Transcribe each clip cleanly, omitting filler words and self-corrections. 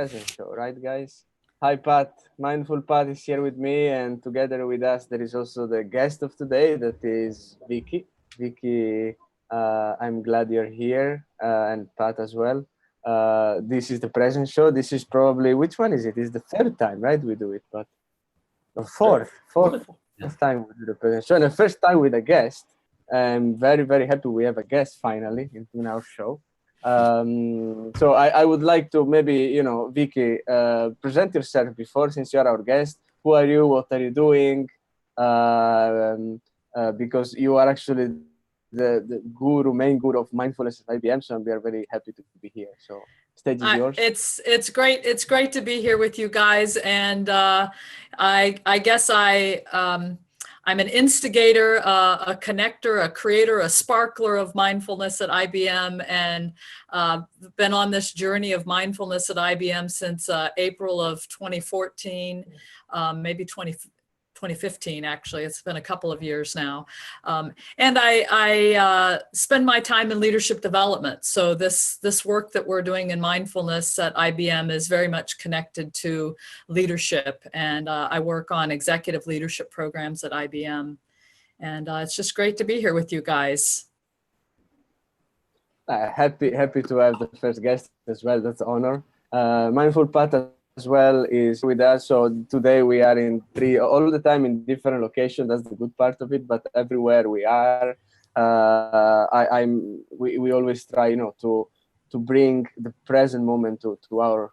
present show, right, guys? Hi, Pat. Mindful Pat is here with me, and together with us, there is also the guest of today, that is Vicky. Vicky, I'm glad you're here, and Pat as well. This is the present show. This is probably, which one is it? It's the third time, right? We do it, but fourth time we do the present show, and the first time with a guest. I'm very, very happy we have a guest finally in our show. So I would like to maybe, Vicky, present yourself before, since you're our guest. Who are you? What are you doing? Because you are actually the main guru of mindfulness at IBM, so we are very happy to be here. So stage is yours. It's great. It's great to be here with you guys, and I guess I'm an instigator, a connector, a creator, a sparkler of mindfulness at IBM, and been on this journey of mindfulness at IBM since April of 2014, maybe 2015, actually. It's been a couple of years now. And I spend my time in leadership development. So this work that we're doing in mindfulness at IBM is very much connected to leadership. And I work on executive leadership programs at IBM. And it's just great to be here with you guys. Happy to have the first guest as well. That's an honor. Mindful Pat as well is with us. So today we are all the time in different locations. That's the good part of it. But everywhere we are, we always try, to bring the present moment to our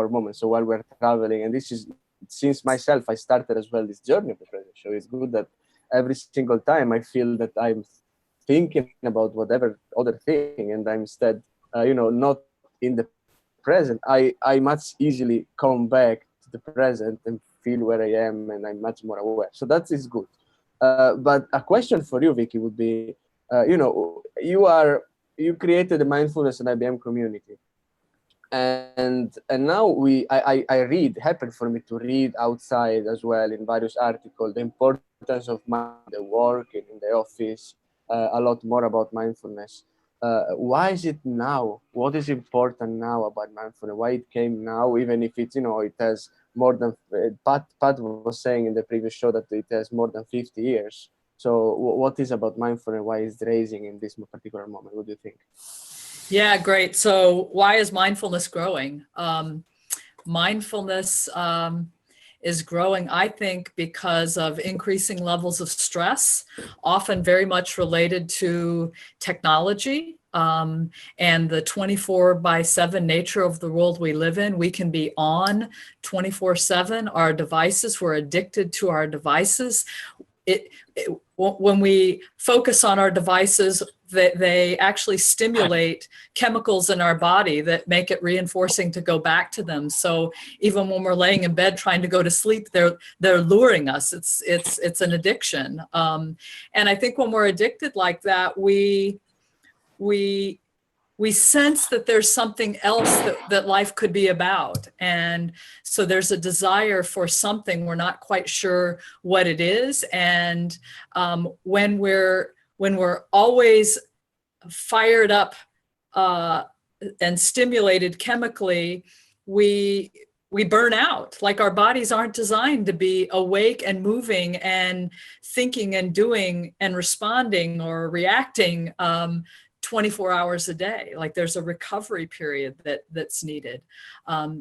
moment. So while we're traveling, and this is, since myself, I started as well this journey of the present show. It's good that every single time I feel that I'm thinking about whatever other thing, and I'm instead, not in the present. I much easily come back to the present and feel where I am, and I'm much more aware. So that is good. But a question for you, Vicky, would be, you created the mindfulness and IBM community, and now I happened for me to read outside as well in various articles the importance of the work in the office, a lot more about mindfulness. Why is it now? What is important now about mindfulness? Why it came now, even if it's, it has more than, Pat was saying in the previous show that it has more than 50 years. So what is about mindfulness? Why is it raising in this particular moment? What do you think? Yeah, great. So why is mindfulness growing? Mindfulness is growing, I think, because of increasing levels of stress, often very much related to technology and the 24/7 nature of the world we live in. We can be on 24/7. Our devices, we're addicted to our devices. When we focus on our devices, they actually stimulate chemicals in our body that make it reinforcing to go back to them. So even when we're laying in bed trying to go to sleep, they're luring us. It's an addiction. And I think when we're addicted like that, we sense that there's something else that life could be about. And so there's a desire for something. We're not quite sure what it is. And when we're always fired up and stimulated chemically, we burn out. Like, our bodies aren't designed to be awake and moving and thinking and doing and responding or reacting 24 hours a day. Like, there's a recovery period that's needed.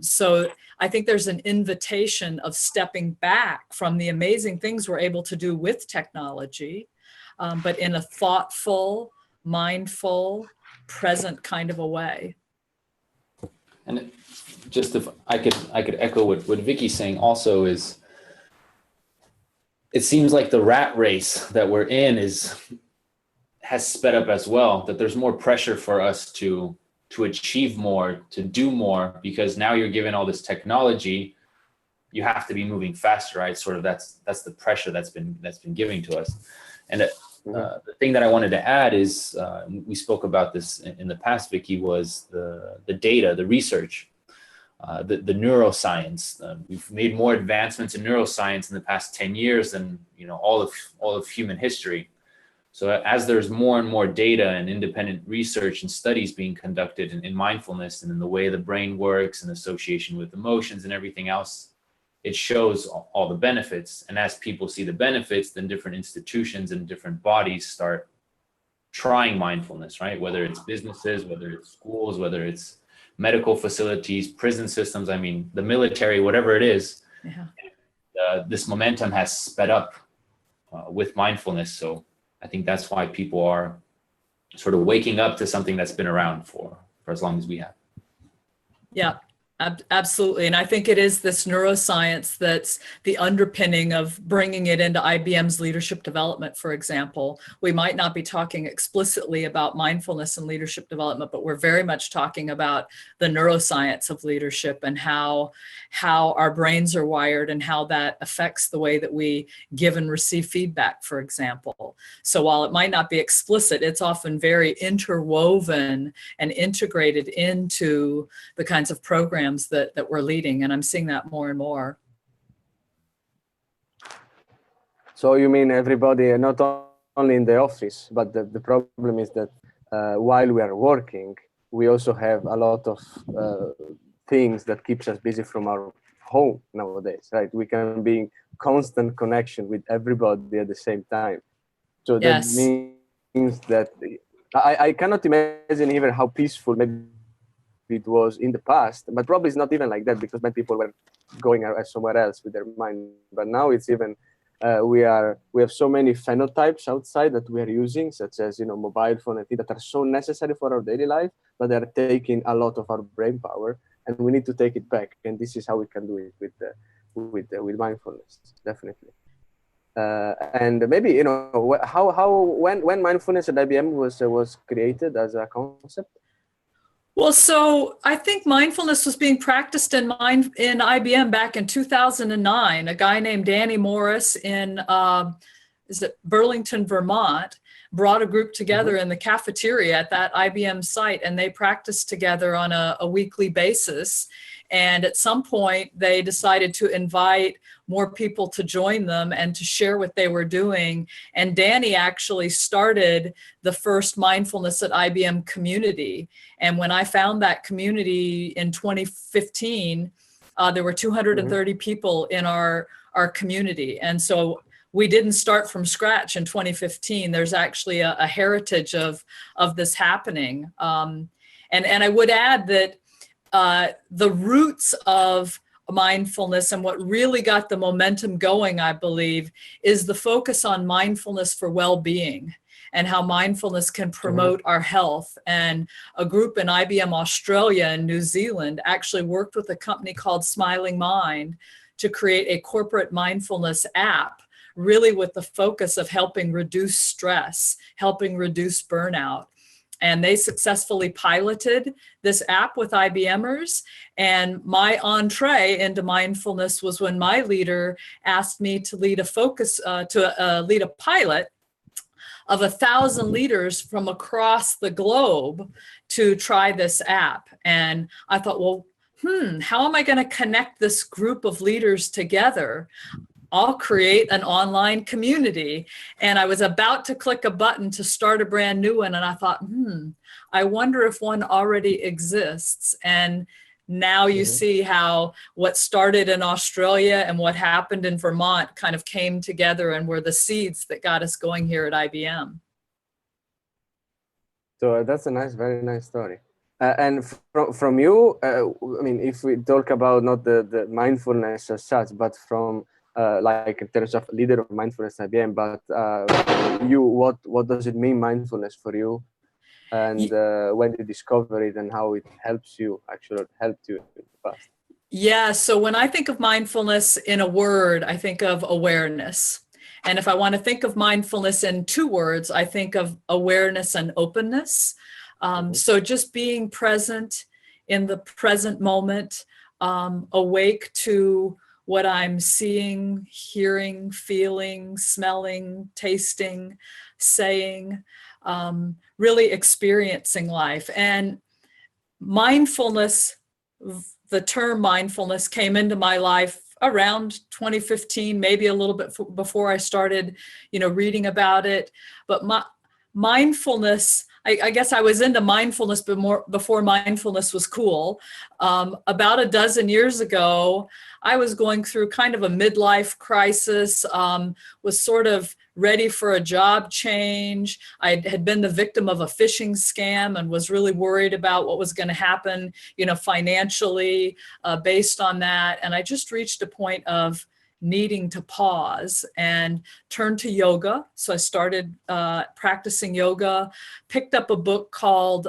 So I think there's an invitation of stepping back from the amazing things we're able to do with technology, but in a thoughtful, mindful, present kind of a way. And just if I could echo what Vicky's saying also, is it seems like the rat race that we're in has sped up as well, that there's more pressure for us to achieve more, to do more, because now you're given all this technology, you have to be moving faster, right? Sort of that's the pressure that's been given to us. And the thing that I wanted to add is, we spoke about this in the past, Vicky, was the data, the research, the neuroscience. We've made more advancements in neuroscience in the past 10 years than all of human history. So as there's more and more data and independent research and studies being conducted in mindfulness and in the way the brain works and association with emotions and everything else, it shows all the benefits. And as people see the benefits, then different institutions and different bodies start trying mindfulness, right? Whether it's businesses, whether it's schools, whether it's medical facilities, prison systems, I mean, the military, whatever it is, this momentum has sped up with mindfulness. So I think that's why people are sort of waking up to something that's been around for as long as we have. Yeah, absolutely. And I think it is this neuroscience that's the underpinning of bringing it into IBM's leadership development, for example. We might not be talking explicitly about mindfulness and leadership development, but we're very much talking about the neuroscience of leadership and how our brains are wired and how that affects the way that we give and receive feedback, for example. So while it might not be explicit, it's often very interwoven and integrated into the kinds of programs that we're leading. And I'm seeing that more and more. So you mean everybody, not only in the office, but the problem is that while we are working, we also have a lot of things that keeps us busy from our home nowadays, right? We can be in constant connection with everybody at the same time. So that means that I cannot imagine even how peaceful maybe it was in the past, but probably it's not even like that because many people were going somewhere else with their mind. But now it's even we have so many phenotypes outside that we are using, such as mobile phone and things that are so necessary for our daily life, but they are taking a lot of our brain power, and we need to take it back. And this is how we can do it with mindfulness, definitely. And maybe when mindfulness at IBM was created as a concept. Well, so I think mindfulness was being practiced in IBM back in 2009. A guy named Danny Morris in Burlington, Vermont, brought a group together in the cafeteria at that IBM site, and they practiced together on a weekly basis. And at some point, they decided to invite more people to join them and to share what they were doing. And Danny actually started the first mindfulness at IBM community. And when I found that community in 2015, there were 230 people in our community. And so we didn't start from scratch in 2015. There's actually a heritage of this happening. And I would add that the roots of mindfulness and what really got the momentum going, I believe, is the focus on mindfulness for well-being and how mindfulness can promote our health. And a group in IBM Australia and New Zealand actually worked with a company called Smiling Mind to create a corporate mindfulness app, really with the focus of helping reduce stress, helping reduce burnout. And they successfully piloted this app with IBMers. And my entree into mindfulness was when my leader asked me to lead lead a pilot of 1,000 leaders from across the globe to try this app. And I thought, well, how am I going to connect this group of leaders together? I'll create an online community. And I was about to click a button to start a brand new one. And I thought, I wonder if one already exists. And now you see how what started in Australia and what happened in Vermont kind of came together and were the seeds that got us going here at IBM. So that's a very nice story. And from you, I mean, if we talk about not the mindfulness as such, but from like in terms of leader of mindfulness IBM, but what does it mean, mindfulness, for you? And when you discover it and how it helps you, actually helped you in the past? Yeah, so when I think of mindfulness in a word, I think of awareness. And if I want to think of mindfulness in 2 words, I think of awareness and openness. So just being present in the present moment, awake to what I'm seeing, hearing, feeling, smelling, tasting, saying, really experiencing life. And mindfulness, the term mindfulness came into my life around 2015, maybe a little bit before I started, reading about it. But mindfulness, I guess I was into mindfulness before mindfulness was cool. About a dozen years ago, I was going through kind of a midlife crisis, was sort of ready for a job change. I had been the victim of a phishing scam and was really worried about what was going to happen, financially, based on that. And I just reached a point of needing to pause and turn to yoga. So I started practicing yoga, picked up a book called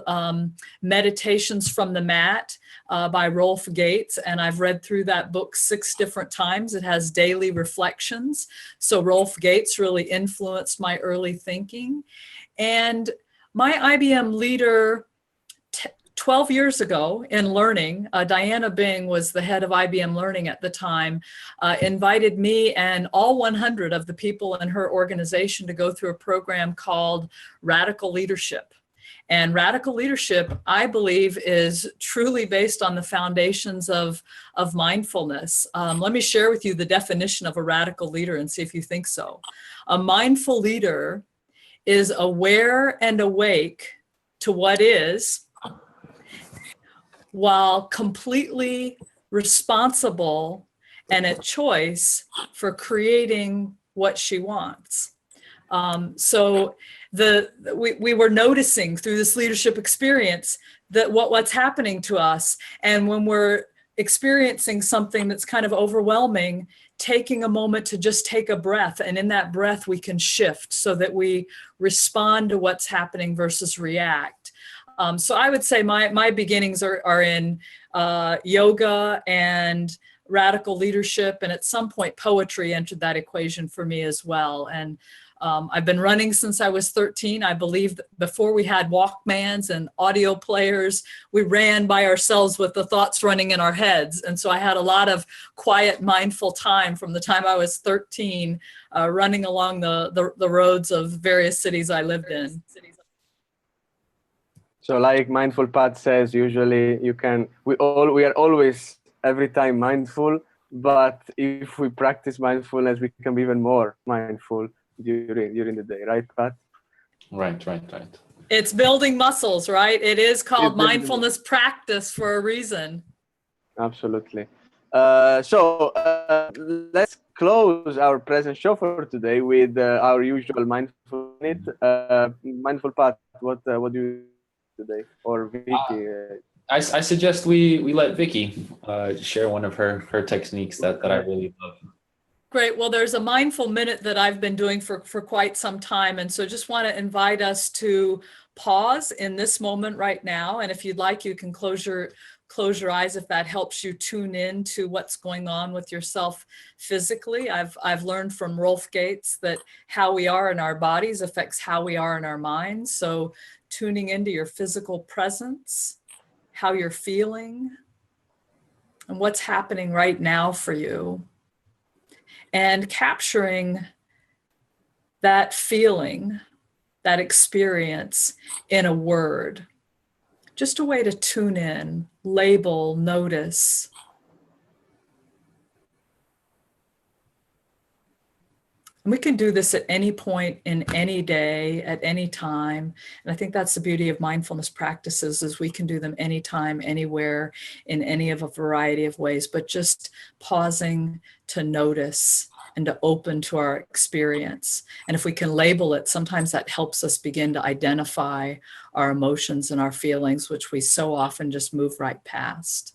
Meditations from the Mat by Rolf Gates. And I've read through that book 6 different times. It has daily reflections. So Rolf Gates really influenced my early thinking. And my IBM leader 12 years ago in learning, Diana Bing was the head of IBM Learning at the time, invited me and all 100 of the people in her organization to go through a program called Radical Leadership. And radical leadership, I believe, is truly based on the foundations of mindfulness. Let me share with you the definition of a radical leader and see if you think so. A mindful leader is aware and awake to what is, while completely responsible and at choice for creating what she wants. So we were noticing through this leadership experience that what's happening to us. And when we're experiencing something that's kind of overwhelming, taking a moment to just take a breath. And in that breath, we can shift so that we respond to what's happening versus react. So I would say my beginnings are in yoga and radical leadership. And at some point, poetry entered that equation for me as well. And I've been running since I was 13. I believe that before we had Walkmans and audio players, we ran by ourselves with the thoughts running in our heads. And so I had a lot of quiet, mindful time from the time I was 13, running along the roads of various cities I lived in. So like Mindful Pat says, usually we are always every time mindful, but if we practice mindfulness, we can be even more mindful during the day, right, Pat? Right. It's building muscles, right? It is called mindfulness practice for a reason. Absolutely. So let's close our present show for today with our usual mindful minute. Mindful Pat, what do you today, or Vicky? I suggest we let Vicky share one of her techniques that I really love. Great. Well, there's a mindful minute that I've been doing for quite some time. And so just want to invite us to pause in this moment right now. And if you'd like, you can close your eyes if that helps you tune in to what's going on with yourself physically. I've learned from Rolf Gates that how we are in our bodies affects how we are in our minds. So tuning into your physical presence, how you're feeling, and what's happening right now for you. And capturing that feeling, that experience in a word. Just a way to tune in, label, notice. And we can do this at any point in any day, at any time. And I think that's the beauty of mindfulness practices is we can do them anytime, anywhere, in any of a variety of ways, but just pausing to notice and to open to our experience. And if we can label it, sometimes that helps us begin to identify our emotions and our feelings, which we so often just move right past.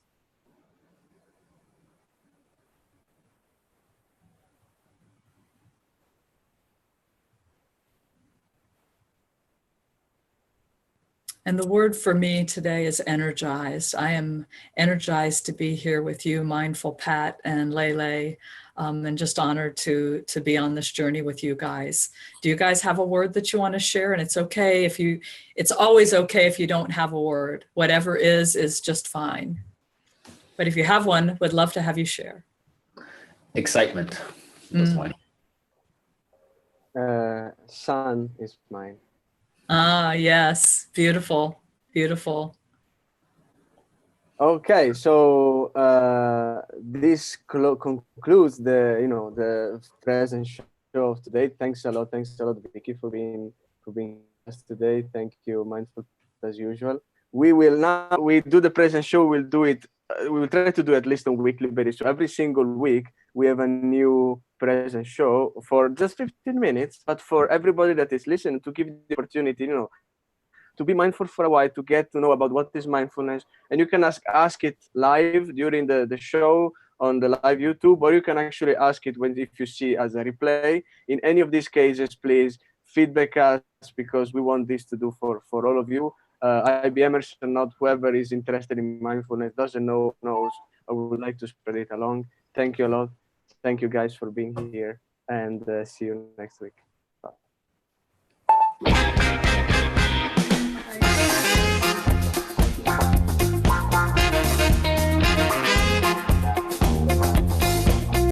And the word for me today is energized. I am energized to be here with you, Mindful Pat and Lele, and just honored to be on this journey with you guys. Do you guys have a word that you want to share? And it's okay it's always okay if you don't have a word. Whatever is just fine. But if you have one, would love to have you share. Excitement. That's mine. Sun is mine. Ah, yes. Beautiful. Beautiful. Okay, so this concludes the the present show of today. Thanks a lot, Vicky, for being here with us today. Thank you, Mindful as usual. We do the present show. We'll do it. We will try to do at least on weekly basis. So every single week we have a new present show for just 15 minutes, but for everybody that is listening to give the opportunity, to be mindful for a while, to get to know about what is mindfulness. And you can ask it live during the show on the live YouTube, or you can actually ask it when if you see as a replay. In any of these cases, please feedback us, because we want this to do for all of you. IBMers or not, whoever is interested in mindfulness, doesn't know, knows, I would like to spread it along. Thank you a lot. Thank you guys for being here, and see you next week.